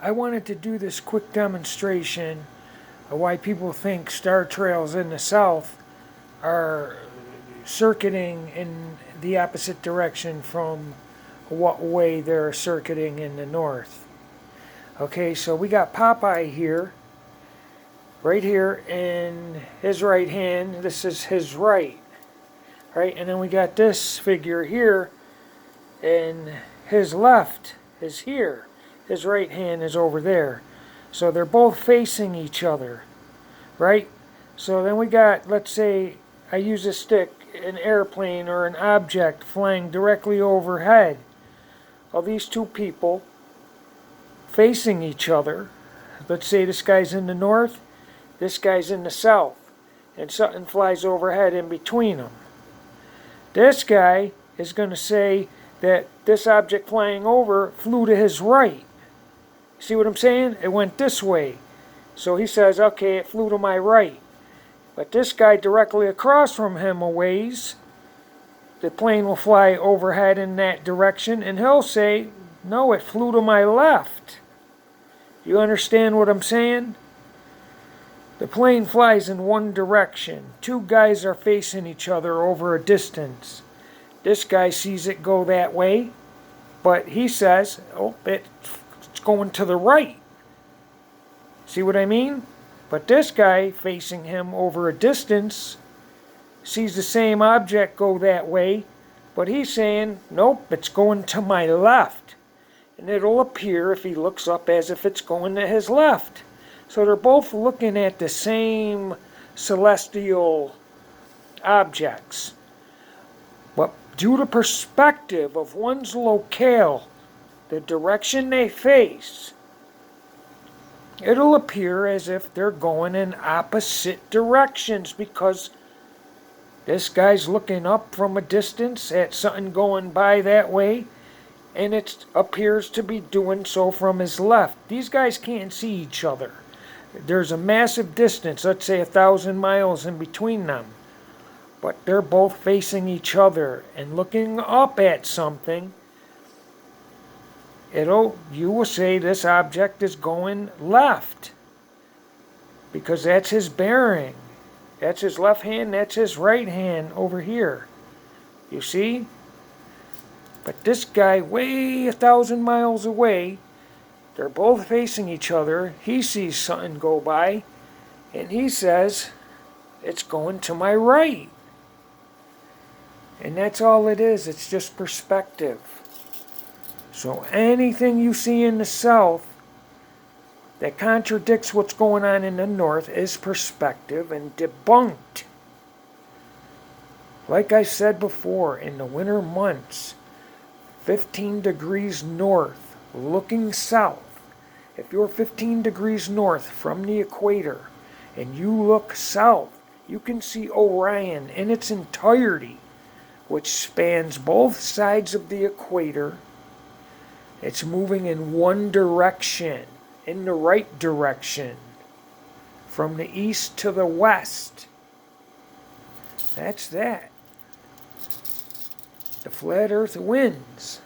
I wanted to do this quick demonstration of why people think star trails in the south are circuiting in the opposite direction from what way they're circuiting in the north. Okay, so we got Popeye here, right here in his right hand. This is his right, right? And then we got this figure here, and his left is here. His right hand is over there. So they're both facing each other, right? So then we got, let's say, I use a stick, an airplane or an object flying directly overhead of these two people facing each other. Let's say this guy's in the north, this guy's in the south, and something flies overhead in between them. This guy is going to say that this object flying over flew to his right. See what I'm saying? It went this way. So he says, okay, it flew to my right. But this guy directly across from him a ways, the plane will fly overhead in that direction, and he'll say, no, it flew to my left. You understand what I'm saying? The plane flies in one direction. Two guys are facing each other over a distance. This guy sees it go that way, but he says, oh, it's going to the right. See what I mean? But this guy facing him over a distance sees the same object go that way, but he's saying, nope, it's going to my left. And it'll appear, if he looks up, as if it's going to his left. So they're both looking at the same celestial objects. But due to perspective of one's locale, the direction they face, it'll appear as if they're going in opposite directions, because this guy's looking up from a distance at something going by that way, and it appears to be doing so from his left. These guys can't see each other. There's a massive distance, let's say 1,000 miles in between them, but they're both facing each other and looking up at something. You will say this object is going left, because that's his bearing. That's his left hand, that's his right hand over here. You see? But this guy, way 1,000 miles away, they're both facing each other. He sees something go by, and he says, it's going to my right. And that's all it is. It's just perspective. So anything you see in the south that contradicts what's going on in the north is perspective and debunked. Like I said before, in the winter months, 15 degrees north, looking south. If you're 15 degrees north from the equator and you look south, you can see Orion in its entirety, which spans both sides of the equator. It's moving in one direction, in the right direction, from the east to the west. That's that. The flat earth wins.